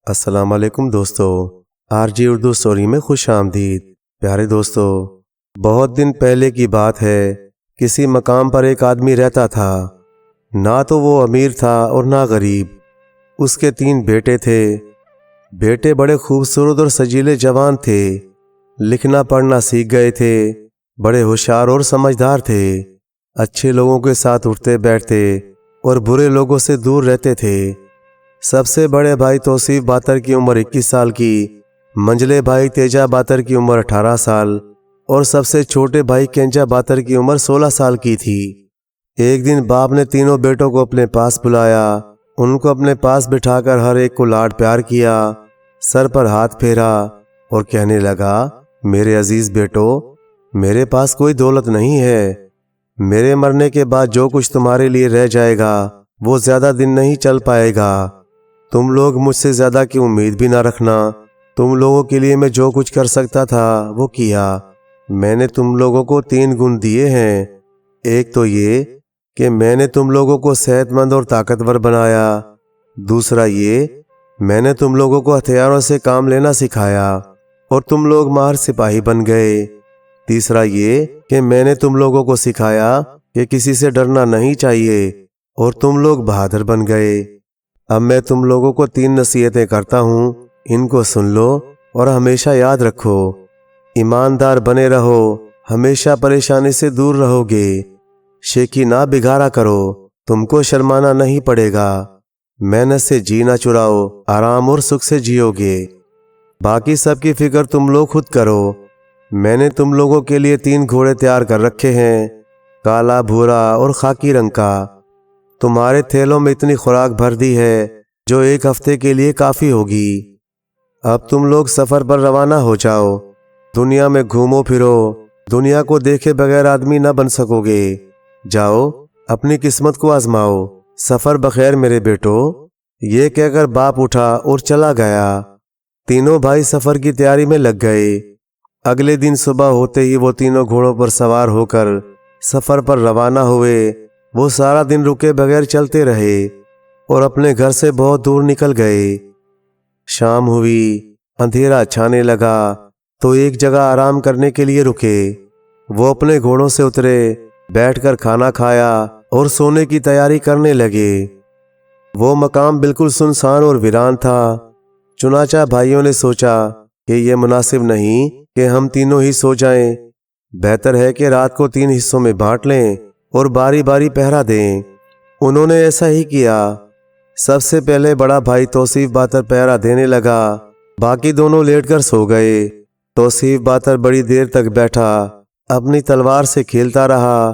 السلام علیکم دوستو، آر جی اردو سٹوری میں خوش آمدید۔ پیارے دوستو، بہت دن پہلے کی بات ہے، کسی مقام پر ایک آدمی رہتا تھا۔ نہ تو وہ امیر تھا اور نہ غریب۔ اس کے 3 بیٹے تھے۔ بیٹے بڑے خوبصورت اور سجیلے جوان تھے، لکھنا پڑھنا سیکھ گئے تھے، بڑے ہوشیار اور سمجھدار تھے، اچھے لوگوں کے ساتھ اٹھتے بیٹھتے اور برے لوگوں سے دور رہتے تھے۔ سب سے بڑے بھائی توصیف باتر کی عمر 21 سال کی، منجلے بھائی تیجا باتر کی عمر 18 سال اور سب سے چھوٹے بھائی کینجا باتر کی عمر 16 سال کی تھی۔ ایک دن باپ نے تینوں بیٹوں کو اپنے پاس بلایا، ان کو اپنے پاس بٹھا کر ہر ایک کو لاڈ پیار کیا، سر پر ہاتھ پھیرا اور کہنے لگا، میرے عزیز بیٹو، میرے پاس کوئی دولت نہیں ہے۔ میرے مرنے کے بعد جو کچھ تمہارے لیے رہ جائے گا وہ زیادہ دن نہیں چل پائے گا۔ تم لوگ مجھ سے زیادہ کی امید بھی نہ رکھنا۔ تم لوگوں کے لیے میں جو کچھ کر سکتا تھا وہ کیا۔ میں نے تم لوگوں کو 3 گن دیے ہیں۔ ایک تو یہ کہ میں نے تم لوگوں کو صحت مند اور طاقتور بنایا۔ دوسرا یہ، میں نے تم لوگوں کو ہتھیاروں سے کام لینا سکھایا اور تم لوگ ماہر سپاہی بن گئے۔ تیسرا یہ کہ میں نے تم لوگوں کو سکھایا کہ کسی سے ڈرنا نہیں چاہیے اور تم لوگ بہادر بن گئے۔ اب میں تم لوگوں کو 3 نصیحتیں کرتا ہوں، ان کو سن لو اور ہمیشہ یاد رکھو۔ ایماندار بنے رہو، ہمیشہ پریشانی سے دور رہو گے، شیخی نہ بگاڑا کرو، تم کو شرمانا نہیں پڑے گا، محنت سے جی نہ چراؤ، آرام اور سکھ سے جیو گے، باقی سب کی فکر تم لوگ خود کرو۔ میں نے تم لوگوں کے لیے 3 گھوڑے تیار کر رکھے ہیں، کالا، بھورا اور خاکی رنگ کا۔ تمہارے تھیلوں میں اتنی خوراک بھر دی ہے جو 1 ہفتے کے لیے کافی ہوگی۔ اب تم لوگ سفر پر روانہ ہو جاؤ، دنیا میں گھومو پھرو، دنیا کو دیکھے بغیر آدمی نہ بن سکو گے۔ جاؤ، اپنی قسمت کو آزماؤ، سفر بخیر میرے بیٹو۔ یہ کہہ کر باپ اٹھا اور چلا گیا۔ تینوں بھائی سفر کی تیاری میں لگ گئے۔ اگلے دن صبح ہوتے ہی وہ تینوں گھوڑوں پر سوار ہو کر سفر پر روانہ ہوئے۔ وہ سارا دن رکے بغیر چلتے رہے اور اپنے گھر سے بہت دور نکل گئے۔ شام ہوئی، اندھیرا چھانے لگا تو ایک جگہ آرام کرنے کے لیے رکے۔ وہ اپنے گھوڑوں سے اترے، بیٹھ کر کھانا کھایا اور سونے کی تیاری کرنے لگے۔ وہ مقام بالکل سنسان اور ویران تھا۔ چنانچہ بھائیوں نے سوچا کہ یہ مناسب نہیں کہ ہم تینوں ہی سو جائیں، بہتر ہے کہ رات کو 3 حصوں میں بانٹ لیں اور باری باری پہرا دیں۔ انہوں نے ایسا ہی کیا۔ سب سے پہلے بڑا بھائی توصیف باتر پہرا دینے لگا، باقی دونوں لیٹ کر سو گئے۔ توصیف باتر بڑی دیر تک بیٹھا، اپنی تلوار سے کھیلتا رہا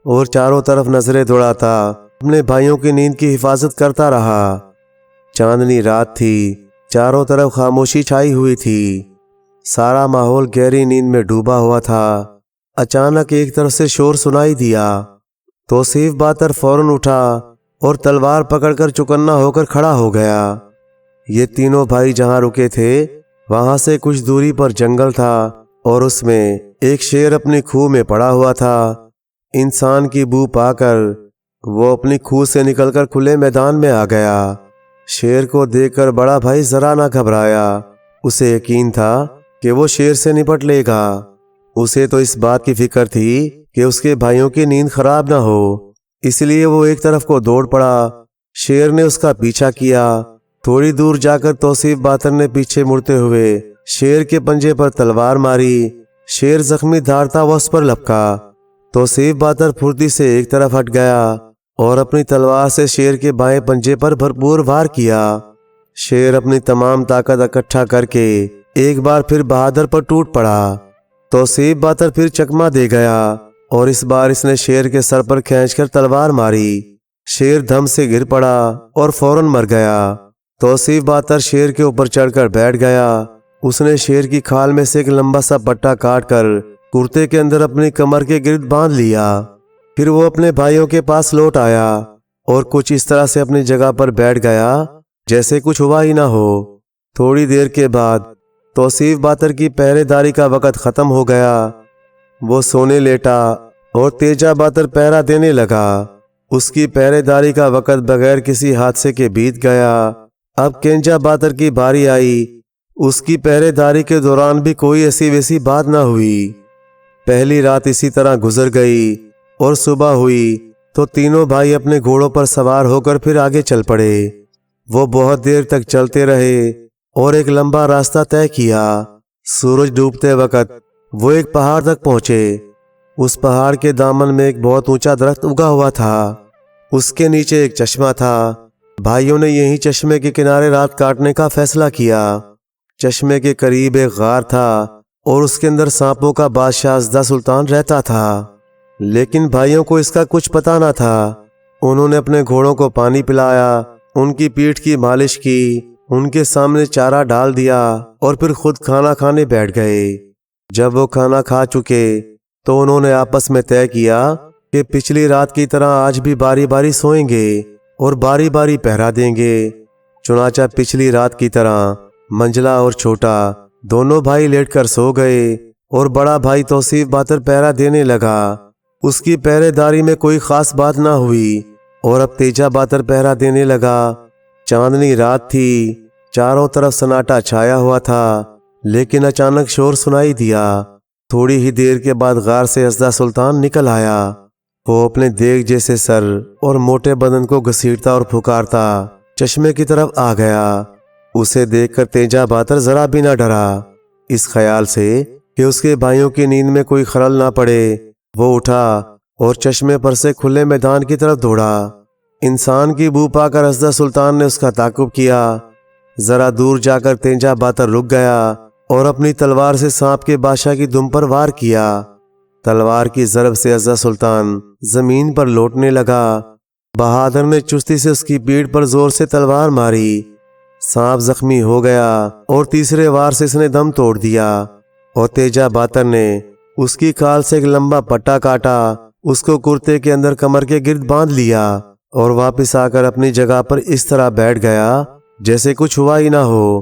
اور چاروں طرف نظریں دوڑاتا اپنے بھائیوں کی نیند کی حفاظت کرتا رہا۔ چاندنی رات تھی، چاروں طرف خاموشی چھائی ہوئی تھی، سارا ماحول گہری نیند میں ڈوبا ہوا تھا۔ اچانک ایک طرف سے شور سنائی دیا۔ توصیف باتر فوراً اٹھا اور تلوار پکڑ کر چوکنا ہو کر کھڑا ہو گیا۔ یہ تینوں بھائی جہاں رکے تھے وہاں سے کچھ دوری پر جنگل تھا اور اس میں ایک شیر اپنی کھوہ میں پڑا ہوا تھا۔ انسان کی بو پا کر وہ اپنی کھوہ سے نکل کر کھلے میدان میں آ گیا۔ شیر کو دیکھ کر بڑا بھائی ذرا نہ گھبرایا، اسے یقین تھا کہ وہ شیر سے نپٹ لے گا۔ اسے تو اس بات کی فکر تھی کہ اس کے بھائیوں کی نیند خراب نہ ہو، اس لیے وہ ایک طرف کو دوڑ پڑا۔ شیر نے اس کا پیچھا کیا۔ تھوڑی دور جا کر توصیف باتر نے پیچھے مڑتے ہوئے شیر کے پنجے پر تلوار ماری۔ شیر زخمی دھار تھا، وہ اس پر لپکا۔ توصیف باتر پھرتی سے ایک طرف ہٹ گیا اور اپنی تلوار سے شیر کے بائیں پنجے پر بھرپور وار کیا۔ شیر اپنی تمام طاقت اکٹھا کر کے ایک بار پھر بہادر پر ٹوٹ پڑا۔ توصیف باتر پھر چکما دے گیا اور اس بار اس نے شیر کے سر پر کھینچ کر تلوار ماری۔ شیر دھم سے گر پڑا اور فوراً مر گیا۔ توصیف باتر شیر کے اوپر چڑھ کر بیٹھ گیا۔ اس نے شیر کی کھال میں سے ایک لمبا سا پٹا کاٹ کر کرتے کے اندر اپنی کمر کے گرد باندھ لیا۔ پھر وہ اپنے بھائیوں کے پاس لوٹ آیا اور کچھ اس طرح سے اپنی جگہ پر بیٹھ گیا جیسے کچھ ہوا ہی نہ ہو۔ تھوڑی دیر کے بعد توصیف باتر کی پہرے داری کا وقت ختم ہو گیا۔ وہ سونے لیٹا اور تیجا باتر پہرا دینے لگا۔ اس کی پہرے داری کا وقت بغیر کسی حادثے کے بیت گیا۔ اب کینجا باتر کی باری آئی۔ اس کی پہرے داری کے دوران بھی کوئی ایسی ویسی بات نہ ہوئی۔ پہلی رات اسی طرح گزر گئی اور صبح ہوئی تو تینوں بھائی اپنے گھوڑوں پر سوار ہو کر پھر آگے چل پڑے۔ وہ بہت دیر تک چلتے رہے اور ایک لمبا راستہ طے کیا۔ سورج ڈوبتے وقت وہ ایک پہاڑ تک پہنچے۔ اس پہاڑ کے دامن میں ایک بہت اونچا درخت اگا ہوا تھا۔ اس کے نیچے ایک چشمہ تھا۔ بھائیوں نے یہیں چشمے کے کنارے رات کاٹنے کا فیصلہ کیا۔ چشمے کے قریب ایک غار تھا اور اس کے اندر سانپوں کا بادشاہ ازدہ سلطان رہتا تھا، لیکن بھائیوں کو اس کا کچھ پتہ نہ تھا۔ انہوں نے اپنے گھوڑوں کو پانی پلایا، ان کی پیٹھ کی مالش کی، ان کے سامنے چارہ ڈال دیا اور پھر خود کھانا کھانے بیٹھ گئے۔ جب وہ کھانا کھا چکے تو انہوں نے آپس میں طے کیا کہ پچھلی رات کی طرح آج بھی باری باری سوئیں گے اور باری باری پہرا دیں گے۔ چنانچہ پچھلی رات کی طرح منجلا اور چھوٹا دونوں بھائی لیٹ کر سو گئے اور بڑا بھائی توصیف باتر پہرا دینے لگا۔ اس کی پہرے داری میں کوئی خاص بات نہ ہوئی اور اب تیجا باتر پہرا دینے لگا۔ چاندنی رات تھی، چاروں طرف سناٹا چھایا ہوا تھا، لیکن اچانک شور سنائی دیا۔ تھوڑی ہی دیر کے بعد غار سے ازدہ سلطان نکل آیا۔ وہ اپنے دیگ جیسے سر اور موٹے بدن کو گھسیٹتا اور پھکارتا چشمے کی طرف آ گیا۔ اسے دیکھ کر تیجا باتر ذرا بھی نہ ڈرا۔ اس خیال سے کہ اس کے بھائیوں کی نیند میں کوئی خلل نہ پڑے، وہ اٹھا اور چشمے پر سے کھلے میدان کی طرف دوڑا۔ انسان کی بو پا کر ازدہ سلطان نے اس کا تعاقب کیا۔ ذرا دور جا کر تیجا باتر رک گیا اور اپنی تلوار سے سانپ کے بادشاہ کی دم پر وار کیا۔ تلوار کی ضرب سے ازدہ سلطان زمین پر لوٹنے لگا۔ بہادر نے چستی سے اس کی پیٹھ پر زور سے تلوار ماری۔ سانپ زخمی ہو گیا اور تیسرے وار سے اس نے دم توڑ دیا اور تیجا باتر نے اس کی کھال سے ایک لمبا پٹا کاٹا، اس کو کرتے کے اندر کمر کے گرد باندھ لیا اور واپس آ کر اپنی جگہ پر اس طرح بیٹھ گیا جیسے کچھ ہوا ہی نہ ہو۔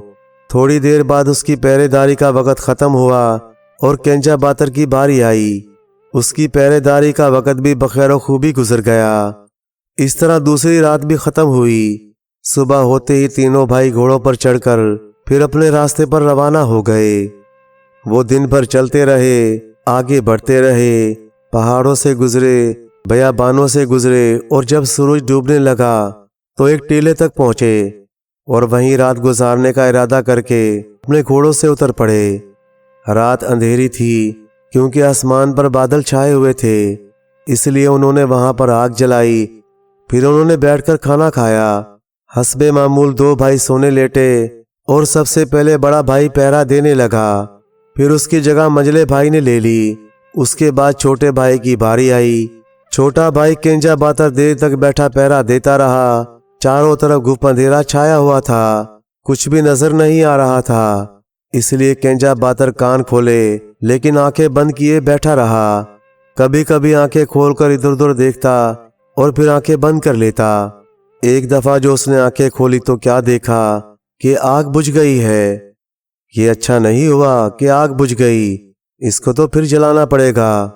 تھوڑی دیر بعد اس کی پہرے داری کا وقت ختم ہوا اور کینجا باتر کی باری آئی۔ اس کی پہرے داری کا وقت بھی بخیر و خوبی گزر گیا۔ اس طرح دوسری رات بھی ختم ہوئی۔ صبح ہوتے ہی تینوں بھائی گھوڑوں پر چڑھ کر پھر اپنے راستے پر روانہ ہو گئے۔ وہ دن بھر چلتے رہے، آگے بڑھتے رہے، پہاڑوں سے گزرے، بیابانوں سے گزرے اور جب سورج ڈوبنے لگا تو ایک ٹیلے تک پہنچے اور وہیں رات گزارنے کا ارادہ کر کے اپنے گھوڑوں سے اتر پڑے۔ رات اندھیری تھی کیونکہ آسمان پر بادل چھائے ہوئے تھے، اس لیے انہوں نے وہاں پر آگ جلائی۔ پھر انہوں نے بیٹھ کر کھانا کھایا۔ حسب معمول دو بھائی سونے لیٹے اور سب سے پہلے بڑا بھائی پہرا دینے لگا، پھر اس کی جگہ منجلے بھائی نے لے لی۔ اس کے بعد چھوٹے بھائی کی باری آئی۔ چھوٹا بھائی کینجا باتر دیر تک بیٹھا پہرا دیتا رہا۔ چاروں طرف گھپ اندھیرا چھایا ہوا تھا، کچھ بھی نظر نہیں آ رہا تھا، اس لیے کینجا باتر کان کھولے لیکن آنکھیں بند کیے بیٹھا رہا۔ کبھی کبھی آنکھیں کھول کر ادھر ادھر دیکھتا اور پھر آنکھیں بند کر لیتا۔ ایک دفعہ جو اس نے آنکھیں کھولی تو کیا دیکھا کہ آگ بجھ گئی ہے۔ یہ اچھا نہیں ہوا کہ آگ بجھ گئی، اس کو تو پھر جلانا پڑے گا۔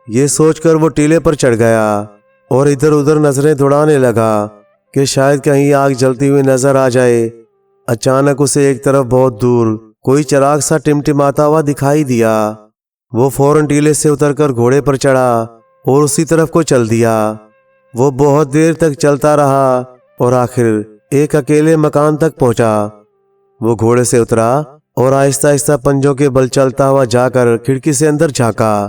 یہ سوچ کر وہ ٹیلے پر چڑھ گیا اور ادھر ادھر نظریں دوڑانے لگا کہ شاید کہیں آگ جلتی ہوئی نظر آ جائے۔ اچانک اسے ایک طرف بہت دور کوئی چراغ سا ٹمٹماتا ہوا دکھائی دیا۔ وہ فوراً ٹیلے سے اتر کر گھوڑے پر چڑھا اور اسی طرف کو چل دیا۔ وہ بہت دیر تک چلتا رہا اور آخر ایک اکیلے مکان تک پہنچا۔ وہ گھوڑے سے اترا اور آہستہ آہستہ پنجوں کے بل چلتا ہوا جا کر کھڑکی سے اندر جھانکا۔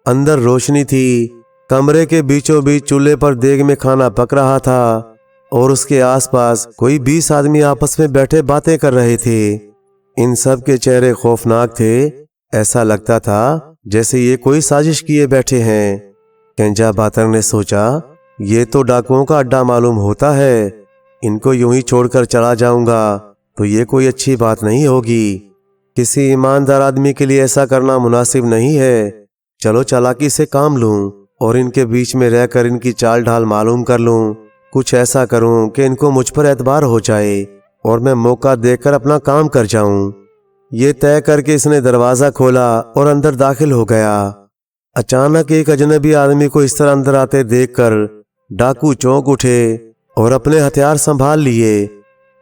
اندر روشنی تھی۔ کمرے کے بیچوں بیچ چولہے پر دیگ میں کھانا پک رہا تھا اور اس کے آس پاس کوئی 20 آدمی آپس میں بیٹھے باتیں کر رہے تھے۔ ان سب کے چہرے خوفناک تھے، ایسا لگتا تھا جیسے یہ کوئی سازش کیے بیٹھے ہیں۔ کینجا باتر نے سوچا، یہ تو ڈاکوؤں کا اڈا معلوم ہوتا ہے، ان کو یوں ہی چھوڑ کر چلا جاؤں گا تو یہ کوئی اچھی بات نہیں ہوگی۔ کسی ایماندار آدمی کے لیے ایسا کرنا مناسب نہیں ہے۔ چلو چالاکی سے کام لوں اور ان کے بیچ میں رہ کر ان کی چال ڈھال معلوم کر لوں۔ کچھ ایسا کروں کہ ان کو مجھ پر اعتبار ہو جائے اور میں موقع دیکھ کر اپنا کام کر جاؤں۔ یہ طے کر کے اس نے دروازہ کھولا اور اندر داخل ہو گیا۔ اچانک ایک اجنبی آدمی کو اس طرح اندر آتے دیکھ کر ڈاکو چونک اٹھے اور اپنے ہتھیار سنبھال لیے۔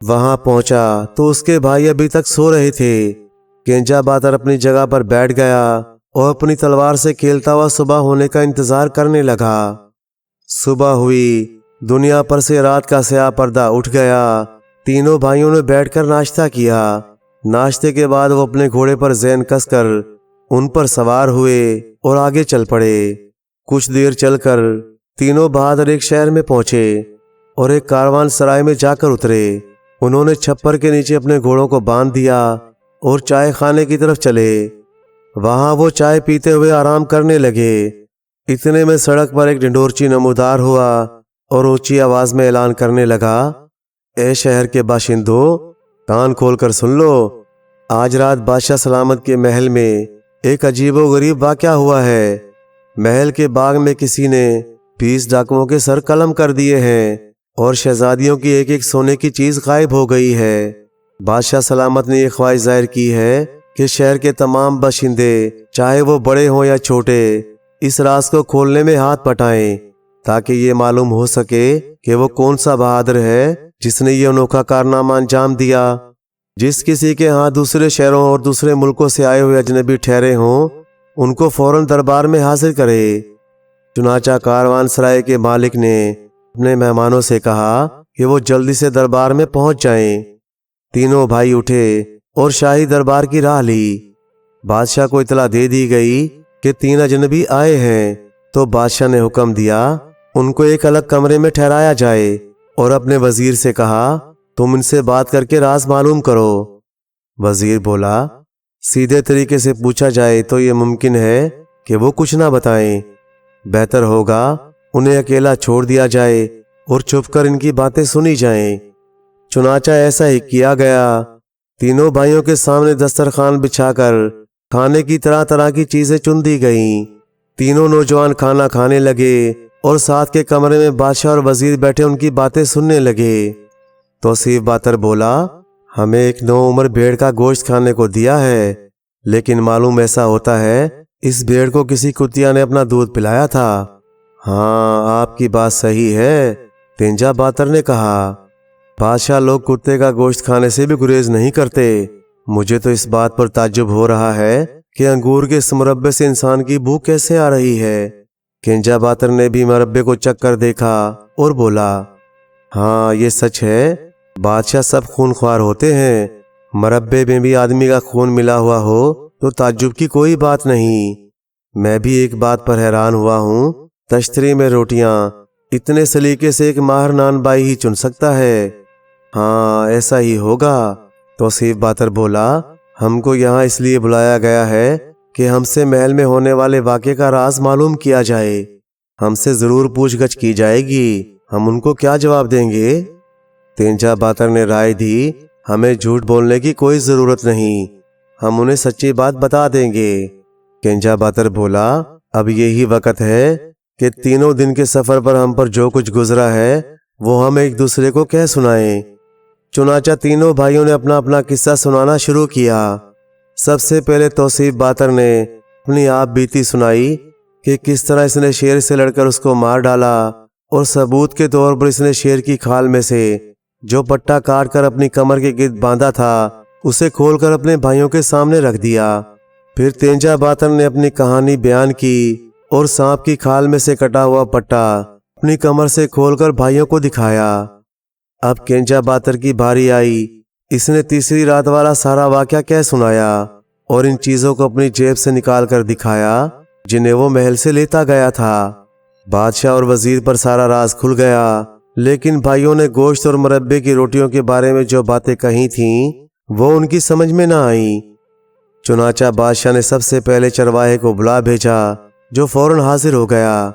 وہاں پہنچا تو اس کے بھائی ابھی تک سو رہے تھے۔ کینجا باتر اپنی جگہ پر بیٹھ گیا اور اپنی تلوار سے کھیلتا ہوا صبح ہونے کا انتظار کرنے لگا۔ صبح ہوئی، دنیا پر سے رات کا سیاہ پردہ اٹھ گیا۔ تینوں بھائیوں نے بیٹھ کر ناشتہ کیا۔ ناشتے کے بعد وہ اپنے گھوڑے پر زین کس کر ان پر سوار ہوئے اور آگے چل پڑے۔ کچھ دیر چل کر تینوں بہادر ایک شہر میں پہنچے اور ایک کاروان سرائے میں جا کر اترے۔ انہوں نے چھپر کے نیچے اپنے گھوڑوں کو باندھ دیا اور چائے خانے کی طرف چلے۔ وہاں وہ چائے پیتے ہوئے آرام کرنے لگے۔ اتنے میں سڑک پر ایک ڈنڈورچی نمودار ہوا اور اونچی آواز میں اعلان کرنے لگا، اے شہر کے باشندوں، کان کھول کر سن لو۔ آج رات بادشاہ سلامت کے محل میں ایک عجیب و غریب واقعہ ہوا ہے۔ محل کے باغ میں کسی نے 20 ڈاکوؤں کے سر قلم کر دیے ہیں اور شہزادیوں کی ایک ایک سونے کی چیز غائب ہو گئی ہے۔ بادشاہ سلامت نے یہ خواہش ظاہر کی ہے کہ شہر کے تمام باشندے، چاہے وہ بڑے ہوں یا چھوٹے، اس راز کو کھولنے میں ہاتھ بٹائیں تاکہ یہ معلوم ہو سکے کہ وہ کون سا بہادر ہے جس نے یہ انوکھا کارنامہ انجام دیا۔ جس کسی کے ہاں دوسرے شہروں اور دوسرے ملکوں سے آئے ہوئے اجنبی ٹھہرے ہوں، ان کو فوراً دربار میں حاضر کرے۔ چنانچہ کاروان سرائے کے مالک نے اپنے مہمانوں سے کہا کہ وہ جلدی سے دربار میں پہنچ جائیں۔ تینوں بھائی اٹھے اور شاہی دربار کی راہ لی۔ بادشاہ کو اطلاع دے دی گئی کہ 3 اجنبی آئے ہیں، تو بادشاہ نے حکم دیا ان کو ایک الگ کمرے میں ٹھہرایا جائے اور اپنے وزیر سے کہا، تم ان سے بات کر کے راز معلوم کرو۔ وزیر بولا، سیدھے طریقے سے پوچھا جائے تو یہ ممکن ہے کہ وہ کچھ نہ بتائیں۔ بہتر ہوگا انہیں اکیلا چھوڑ دیا جائے اور چھپ کر ان کی باتیں سنی جائیں۔ چنانچہ ایسا ہی کیا گیا۔ تینوں بھائیوں کے سامنے دسترخوان بچھا کر کھانے کی طرح طرح کی چیزیں چن دی گئیں۔ تینوں نوجوان کھانا کھانے لگے اور ساتھ کے کمرے میں بادشاہ اور وزیر بیٹھے ان کی باتیں سننے لگے۔ توصیف باتر بولا، ہمیں ایک نو عمر بھیڑ کا گوشت کھانے کو دیا ہے، لیکن معلوم ایسا ہوتا ہے اس بھیڑ کو کسی کتیا نے اپنا دودھ پلایا تھا۔ ہاں، آپ کی بات صحیح ہے، تینجا باتر نے کہا۔ بادشاہ لوگ کتے کا گوشت کھانے سے بھی گریز نہیں کرتے۔ مجھے تو اس بات پر تعجب ہو رہا ہے کہ انگور کے اس مربے سے انسان کی بھوک کیسے آ رہی ہے۔ کینجا باتر نے بھی مربے کو چکھ کر دیکھا اور بولا، ہاں یہ سچ ہے، بادشاہ سب خون خوار ہوتے ہیں۔ مربے میں بھی آدمی کا خون ملا ہوا ہو تو تعجب کی کوئی بات نہیں۔ میں بھی ایک بات پر حیران ہوا ہوں، تشتری میں روٹیاں اتنے سلیقے سے ایک ماہر نان بائی ہی چن سکتا ہے۔ ہاں ایسا ہی ہوگا، توصیف باتر بولا۔ ہم کو یہاں اس لیے بلایا گیا ہے کہ ہم سے محل میں ہونے والے واقعے کا راز معلوم کیا جائے۔ ہم سے ضرور پوچھ گچھ کی جائے گی، ہم ان کو کیا جواب دیں گے؟ تینجا باتر نے رائے دی، ہمیں جھوٹ بولنے کی کوئی ضرورت نہیں، ہم انہیں سچی بات بتا دیں گے۔ کینجا باتر بولا، اب یہی وقت ہے کہ تینوں دن کے سفر پر ہم پر جو کچھ گزرا ہے وہ ہم ایک دوسرے کو کہہ سنائیں۔ چنانچہ تینوں بھائیوں نے اپنا اپنا قصہ سنانا شروع کیا۔ سب سے پہلے توصیف باتر نے اپنی آپ بیتی سنائی کہ کس طرح اس نے شیر سے لڑ کر اس کو مار ڈالا اور ثبوت کے طور پر اس نے شیر کی کھال میں سے جو پٹا کاٹ کر اپنی کمر کے گرد باندھا تھا اسے کھول کر اپنے بھائیوں کے سامنے رکھ دیا۔ پھر تینجا باتر نے اپنی کہانی بیان کی اور سانپ کی کھال میں سے کٹا ہوا پٹا اپنی کمر سے کھول کر بھائیوں کو دکھایا۔ اب کینجا باتر کی باری آئی۔ اس نے تیسری رات والا سارا واقعہ کہہ سنایا اور ان چیزوں کو اپنی جیب سے نکال کر دکھایا جنہیں وہ محل سے لیتا گیا تھا۔ بادشاہ اور وزیر پر سارا راز کھل گیا، لیکن بھائیوں نے گوشت اور مربے کی روٹیوں کے بارے میں جو باتیں کہی تھیں وہ ان کی سمجھ میں نہ آئیں۔ چنانچہ بادشاہ نے سب سے پہلے چرواہے کو بلا بھیجا جو فوراً حاضر ہو گیا۔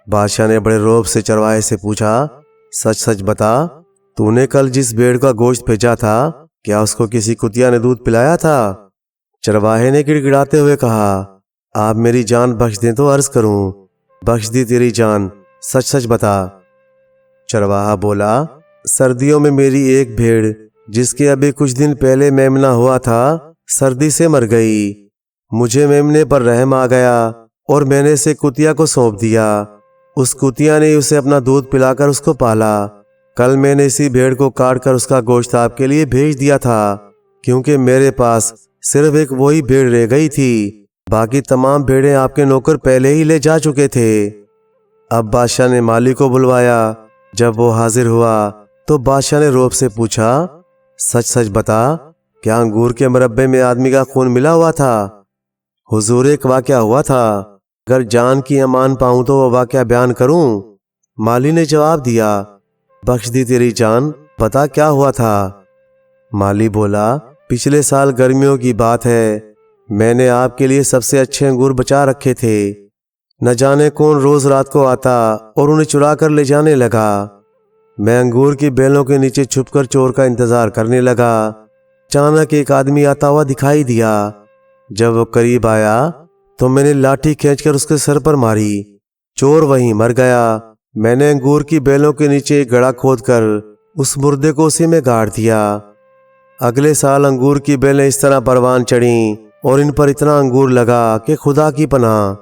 بادشاہ نے بڑے رعب سے چرواہے سے پوچھا، سچ سچ بتا، تو نے کل جس بھیڑ کا گوشت بھیجا تھا کیا اس کو کسی کتیا نے دودھ پلایا تھا؟ چرواہے نے گڑ گڑاتے ہوئے کہا، آپ میری جان بخش دیں تو عرض کروں۔ بخش دی تیری جان، سچ سچ بتا۔ چرواہا بولا، سردیوں میں میری ایک بھیڑ جس کے ابھی کچھ دن پہلے میمنا ہوا تھا سردی سے مر گئی۔ مجھے میمنے پر رحم آ گیا اور میں نے اسے کتیا کو سونپ دیا۔ اس کتیا نے اسے اپنا دودھ پلا کر اس کو پالا۔ کل میں نے اسی بھیڑ کو کاٹ کر اس کا گوشت آپ کے لیے بھیج دیا تھا، کیونکہ میرے پاس صرف ایک وہی بھیڑ رہ گئی تھی، باقی تمام بھیڑیں آپ کے نوکر پہلے ہی لے جا چکے تھے۔ اب بادشاہ نے مالی کو بلوایا۔ جب وہ حاضر ہوا تو بادشاہ نے رعب سے پوچھا، سچ سچ بتا، کیا انگور کے مربے میں آدمی کا خون ملا ہوا تھا؟ حضور، ایک واقعہ ہوا تھا، اگر جان کی امان پاؤں تو وہ واقعہ بیان کروں؟ مالی نے جواب دیا، بخش دی تیری جان، بتا کیا ہوا تھا؟ مالی بولا، پچھلے سال گرمیوں کی بات ہے، میں نے آپ کے لیے سب سے اچھے انگور بچا رکھے تھے، نہ جانے کون روز رات کو آتا اور انہیں چرا کر لے جانے لگا۔ میں انگور کی بیلوں کے نیچے چھپ کر چور کا انتظار کرنے لگا۔ اچانک ایک آدمی آتا ہوا دکھائی دیا۔ جب وہ قریب آیا تو میں نے لاٹھی کھینچ کر اس کے سر پر ماری، چور وہیں مر گیا۔ میں نے انگور کی بیلوں کے نیچے ایک گڑھا کھود کر اس مردے کو اسی میں گاڑ دیا۔ اگلے سال انگور کی بیلیں اس طرح پروان چڑھیں اور ان پر اتنا انگور لگا کہ خدا کی پناہ،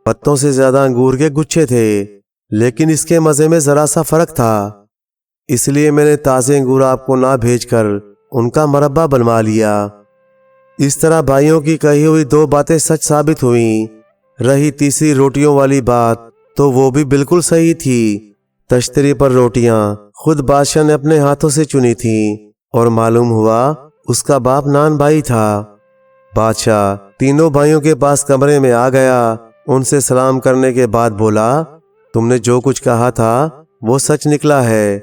پتوں سے زیادہ انگور کے گچھے تھے، لیکن اس کے مزے میں ذرا سا فرق تھا، اس لیے میں نے تازے انگور آپ کو نہ بھیج کر ان کا مربع بنوا لیا۔ اس طرح بھائیوں کی کہی ہوئی دو باتیں سچ ثابت ہوئیں۔ رہی تیسری روٹیوں والی بات تو وہ بھی بالکل صحیح تھی۔ تشتری پر روٹیاں خود بادشاہ نے اپنے ہاتھوں سے چنی تھیں اور معلوم ہوا اس کا باپ نان بھائی تھا۔ بادشاہ تینوں بھائیوں کے پاس کمرے میں آ گیا، ان سے سلام کرنے کے بعد بولا، تم نے جو کچھ کہا تھا وہ سچ نکلا ہے،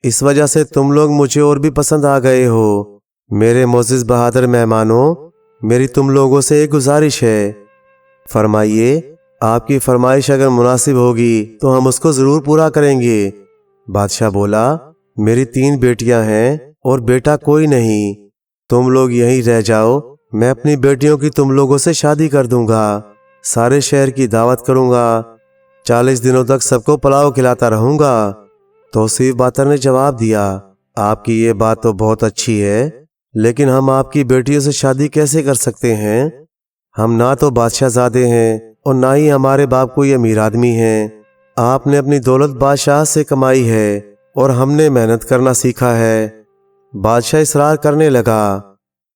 اس وجہ سے تم لوگ مجھے اور بھی پسند آ گئے ہو۔ میرے معزز بہادر مہمانوں، میری تم لوگوں سے ایک گزارش ہے، فرمائیے، آپ کی فرمائش اگر مناسب ہوگی تو ہم اس کو ضرور پورا کریں گے۔ بادشاہ بولا، میری 3 بیٹیاں ہیں اور بیٹا کوئی نہیں، تم لوگ یہیں رہ جاؤ، میں اپنی بیٹیوں کی تم لوگوں سے شادی کر دوں گا، سارے شہر کی دعوت کروں گا، 40 دنوں تک سب کو پلاؤ کھلاتا رہوں گا۔ توصیف باتر نے جواب دیا، آپ کی یہ بات تو بہت اچھی ہے، لیکن ہم آپ کی بیٹیوں سے شادی کیسے کر سکتے ہیں؟ ہم نہ تو بادشاہ زادے ہیں اور نہ ہی ہمارے باپ کوئی امیر آدمی ہیں۔ آپ نے اپنی دولت بادشاہ سے کمائی ہے اور ہم نے محنت کرنا سیکھا ہے۔ بادشاہ اصرار کرنے لگا،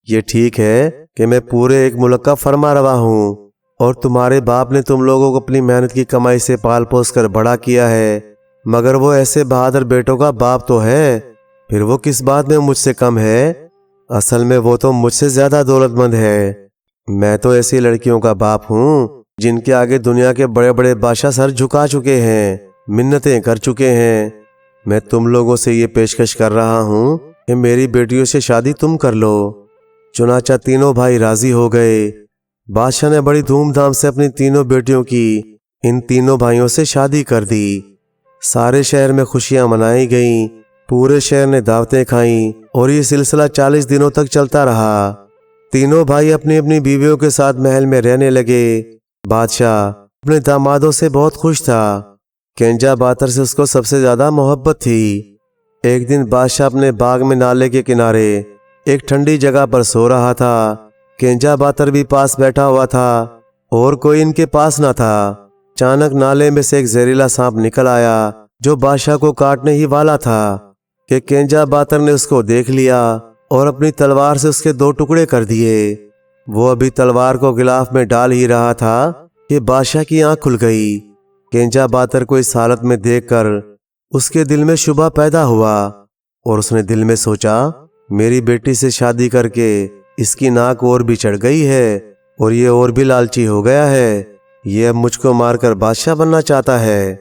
یہ ٹھیک ہے کہ میں پورے ایک ملک کا فرما روا ہوں اور تمہارے باپ نے تم لوگوں کو اپنی محنت کی کمائی سے پال پوس کر بڑا کیا ہے، مگر وہ ایسے بہادر بیٹوں کا باپ تو ہے، پھر وہ کس بات میں مجھ سے کم ہے؟ اصل میں وہ تو مجھ سے زیادہ دولت مند ہے۔ میں تو ایسی لڑکیوں کا باپ ہوں جن کے آگے دنیا کے بڑے بڑے بادشاہ سر جھکا چکے ہیں، منتیں کر چکے ہیں۔ میں تم لوگوں سے یہ پیشکش کر رہا ہوں کہ میری بیٹیوں سے شادی تم کر لو۔ چنانچہ تینوں بھائی راضی ہو گئے۔ بادشاہ نے بڑی دھوم دھام سے اپنی تینوں بیٹیوں کی ان تینوں بھائیوں سے شادی کر دی۔ سارے شہر میں خوشیاں منائی گئیں، پورے شہر نے دعوتیں کھائیں اور یہ سلسلہ 40 دنوں تک چلتا رہا۔ تینوں بھائی اپنی اپنی بیویوں کے ساتھ محل میں رہنے لگے۔ بادشاہ اپنے دامادوں سے بہت خوش تھا۔ کینجا باتر سے اس کو سب سے زیادہ محبت تھی۔ ایک دن بادشاہ اپنے باغ میں نالے کے کنارے ایک ٹھنڈی جگہ پر سو رہا تھا۔ کینجا باتر بھی پاس بیٹھا ہوا تھا اور کوئی ان کے پاس نہ تھا۔ اچانک نالے میں سے ایک زہریلا سانپ نکل آیا جو بادشاہ کو کاٹنے ہی والا تھا کہ کینجا باتر نے اس کو دیکھ لیا اور اپنی تلوار سے اس کے 2 ٹکڑے کر دیے۔ وہ ابھی تلوار کو غلاف میں ڈال ہی رہا تھا کہ بادشاہ کی آنکھ کھل گئی۔ کینجا باتر کو اس حالت میں دیکھ کر اس کے دل میں شبہ پیدا ہوا اور اس نے دل میں سوچا، میری بیٹی سے شادی کر کے اس کی ناک اور بھی چڑھ گئی ہے اور یہ اور بھی لالچی ہو گیا ہے، یہ اب مجھ کو مار کر بادشاہ بننا چاہتا ہے۔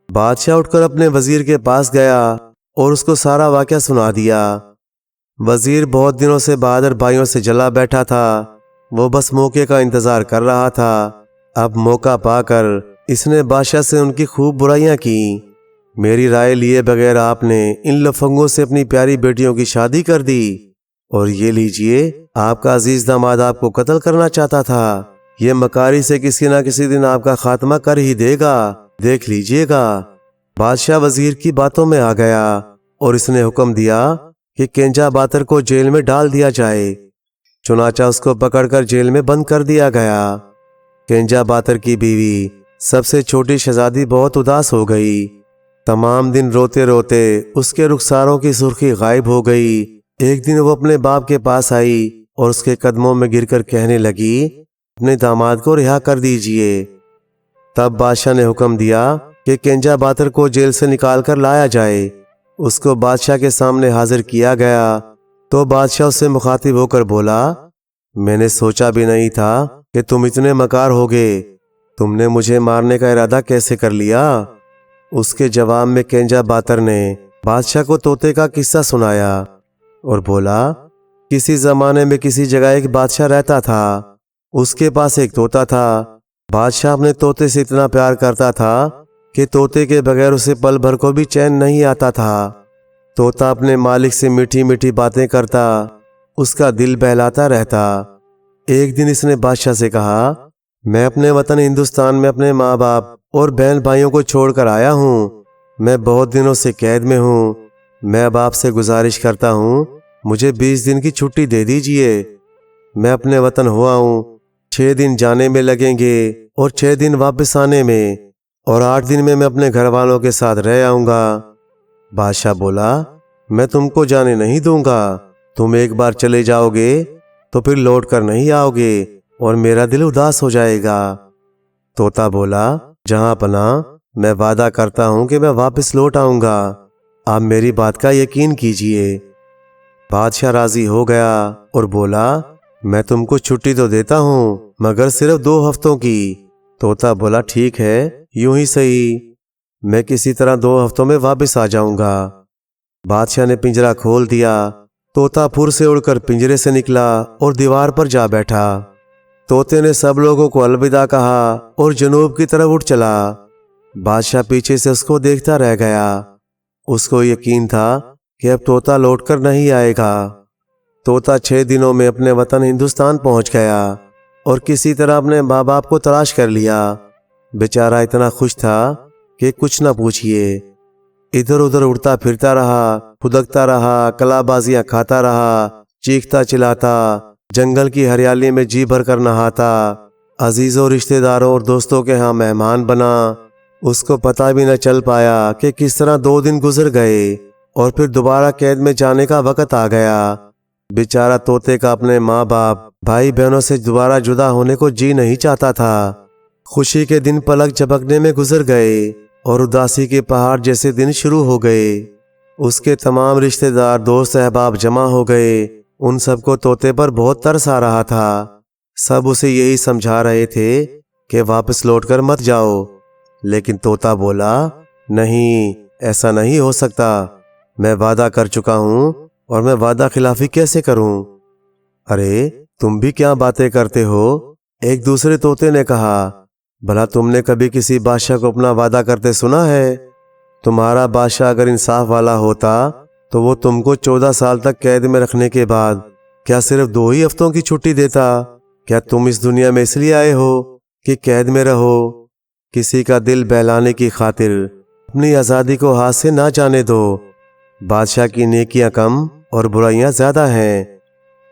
بادشاہ اٹھ کر اپنے وزیر کے پاس گیا اور اس کو سارا واقعہ سنا دیا۔ وزیر بہت دنوں سے بہادر بھائیوں سے جلا بیٹھا تھا، وہ بس موقع کا انتظار کر رہا تھا۔ اب موقع پا کر اس نے بادشاہ سے ان کی خوب برائیاں کی۔ میری رائے لیے بغیر آپ نے ان لفنگوں سے اپنی پیاری بیٹیوں کی شادی کر دی، اور یہ لیجئے، آپ کا عزیز داماد آپ کو قتل کرنا چاہتا تھا، یہ مکاری سے کسی نہ کسی دن آپ کا خاتمہ کر ہی دے گا، دیکھ لیجئے گا۔ بادشاہ وزیر کی باتوں میں آ گیا اور اس نے حکم دیا کہ کینجا باتر کو جیل میں ڈال دیا جائے۔ چنانچہ اس کو پکڑ کر جیل میں بند کر دیا گیا۔ کینجا باتر کی بیوی سب سے چھوٹی شہزادی بہت اداس ہو گئی۔ تمام دن روتے روتے اس کے رخساروں کی سرخی غائب ہو گئی۔ ایک دن وہ اپنے باپ کے پاس آئی اور اس کے قدموں میں گر کر کہنے لگی، اپنے داماد کو رہا کر دیجئے۔ تب بادشاہ نے حکم دیا کہ کنجا باتر کو جیل سے نکال کر لایا جائے۔ اس کو بادشاہ کے سامنے حاضر کیا گیا تو بادشاہ اس سے مخاطب ہو کر بولا، میں نے سوچا بھی نہیں تھا کہ تم اتنے مکار ہوگے، تم نے مجھے مارنے کا ارادہ کیسے کر لیا؟ اس کے جواب میں کنجا باتر نے بادشاہ کو طوطے کا قصہ سنایا اور بولا، کسی زمانے میں کسی جگہ ایک بادشاہ رہتا تھا، اس کے پاس ایک طوطا تھا۔ بادشاہ اپنے طوطے سے اتنا پیار کرتا تھا کہ طوطے کے بغیر اسے پل بھر کو بھی چین نہیں آتا تھا۔ طوطا اپنے مالک سے میٹھی میٹھی باتیں کرتا، اس کا دل بہلاتا رہتا۔ ایک دن اس نے بادشاہ سے کہا، میں اپنے وطن ہندوستان میں اپنے ماں باپ اور بہن بھائیوں کو چھوڑ کر آیا ہوں، میں بہت دنوں سے قید میں ہوں، میں اب آپ سے گزارش کرتا ہوں مجھے 20 دن کی چھٹی دے دیجئے۔ میں اپنے وطن ہوا ہوں، 6 دن جانے میں لگیں گے اور 6 دن واپس آنے میں، اور 8 دن میں اپنے گھر والوں کے ساتھ رہ آؤں گا۔ بادشاہ بولا، میں تم کو جانے نہیں دوں گا، تم ایک بار چلے جاؤ گے تو پھر لوٹ کر نہیں آؤ گے اور میرا دل اداس ہو جائے گا۔ طوطا بولا، جہاں پناہ، میں وعدہ کرتا ہوں کہ میں واپس لوٹ آؤں گا، آپ میری بات کا یقین کیجئے۔ بادشاہ راضی ہو گیا اور بولا، میں تم کو چھٹی تو دیتا ہوں مگر صرف 2 ہفتوں کی۔ طوطا بولا، ٹھیک ہے، یوں ہی صحیح، میں کسی طرح 2 ہفتوں میں واپس آ جاؤں گا۔ بادشاہ نے پنجرا کھول دیا، طوطا پھر سے اڑ کر پنجرے سے نکلا اور دیوار پر جا بیٹھا۔ طوطے نے سب لوگوں کو الوداع کہا اور جنوب کی طرف اٹھ چلا۔ بادشاہ پیچھے سے اس کو دیکھتا رہ گیا۔ اس کو یقین تھا کہ اب طوطا لوٹ کر نہیں آئے گا۔ طوطا 6 دنوں میں اپنے وطن ہندوستان پہنچ گیا اور کسی طرح اپنے ماں باپ کو تلاش کر لیا۔ بیچارہ اتنا خوش تھا کہ کچھ نہ پوچھئے، ادھر ادھر اڑتا پھرتا رہا، پھدکتا رہا، کلا بازیاں کھاتا رہا، چیختا چلاتا، جنگل کی ہریالی میں جی بھر کر نہاتا، عزیزوں، رشتہ داروں اور دوستوں کے ہاں مہمان بنا۔ اس کو پتہ بھی نہ چل پایا کہ کس طرح 2 دن گزر گئے اور پھر دوبارہ قید میں جانے کا وقت آ گیا۔ بیچارہ طوطے کا اپنے ماں باپ، بھائی بہنوں سے دوبارہ جدا ہونے کو جی نہیں چاہتا تھا۔ خوشی کے دن پلک جھپکنے میں گزر گئے اور اداسی کے پہاڑ جیسے دن شروع ہو گئے۔ اس کے تمام رشتہ دار، دوست، احباب جمع ہو گئے۔ ان سب کو طوطے پر بہت ترس آ رہا تھا۔ سب اسے یہی سمجھا رہے تھے کہ واپس لوٹ کر مت جاؤ، لیکن طوطا بولا، نہیں، ایسا نہیں ہو سکتا، میں وعدہ کر چکا ہوں اور میں وعدہ خلافی کیسے کروں؟ ارے تم بھی کیا باتیں کرتے ہو؟ ایک دوسرے طوطے نے کہا، بھلا تم نے کبھی کسی بادشاہ کو اپنا وعدہ کرتے سنا ہے؟ تمہارا بادشاہ اگر انصاف والا ہوتا تو وہ تم کو 14 سال تک قید میں رکھنے کے بعد کیا صرف 2 ہی ہفتوں کی چھٹی دیتا؟ کیا تم اس دنیا میں اس لیے آئے ہو کہ قید میں رہو؟ کسی کا دل بہلانے کی خاطر اپنی آزادی کو ہاتھ سے نہ جانے دو۔ بادشاہ کی نیکیاں کم اور برائیاں زیادہ ہیں۔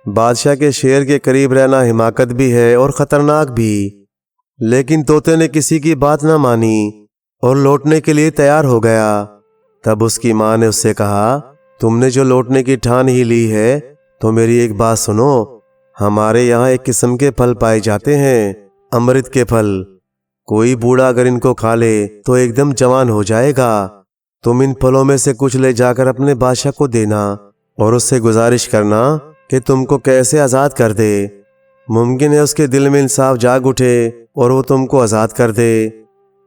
بادشاہ کے شیر کے قریب رہنا حماقت بھی ہے اور خطرناک بھی۔ لیکن طوطے نے کسی کی بات نہ مانی اور لوٹنے کے لیے تیار ہو گیا۔ تب اس کی ماں نے اس سے کہا، تم نے جو لوٹنے کی ٹھان ہی لی ہے تو میری ایک بات سنو، ہمارے یہاں ایک قسم کے پھل پائے جاتے ہیں، امرت کے پھل۔ کوئی بوڑھا اگر ان کو کھا لے تو ایک دم جوان ہو جائے گا۔ تم ان پھلوں میں سے کچھ لے جا کر اپنے بادشاہ کو دینا اور اس سے گزارش کرنا کہ تم کو کیسے آزاد کر دے۔ ممکن ہے اس کے دل میں انصاف جاگ اٹھے اور وہ تم کو آزاد کر دے۔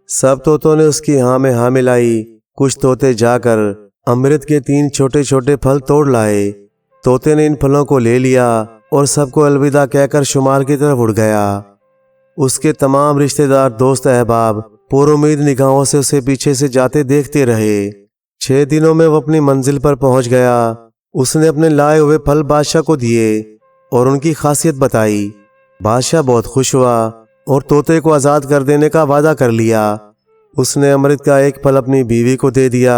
سب طوطوں نے اس کی ہاں میں ہاں ملائی۔ کچھ طوطے جا کر امرت کے 3 چھوٹے چھوٹے پھل توڑ لائے۔ طوطے نے ان پھلوں کو لے لیا اور سب کو الوداع کہہ کر شمال کی طرف اڑ گیا۔ اس کے تمام رشتہ دار، دوست، احباب پر امید نگاہوں سے اسے پیچھے سے جاتے دیکھتے رہے۔ 6 دنوں میں وہ اپنی منزل پر پہنچ گیا۔ اس نے اپنے لائے ہوئے پھل بادشاہ کو دیے اور ان کی خاصیت بتائی۔ بادشاہ بہت خوش ہوا اور طوطے کو آزاد کر دینے کا وعدہ کر لیا۔ اس نے امرت کا 1 پھل اپنی بیوی کو دے دیا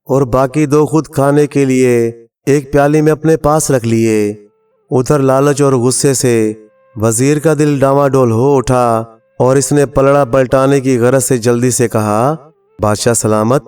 اور باقی 2 خود کھانے کے لیے ایک پیالی میں اپنے پاس رکھ لیے۔ ادھر لالچ اور غصے سے وزیر کا دل ڈاواڈول ہو اٹھا اور اس نے پلڑا پلٹانے کی غرض سے جلدی سے کہا، بادشاہ سلامت،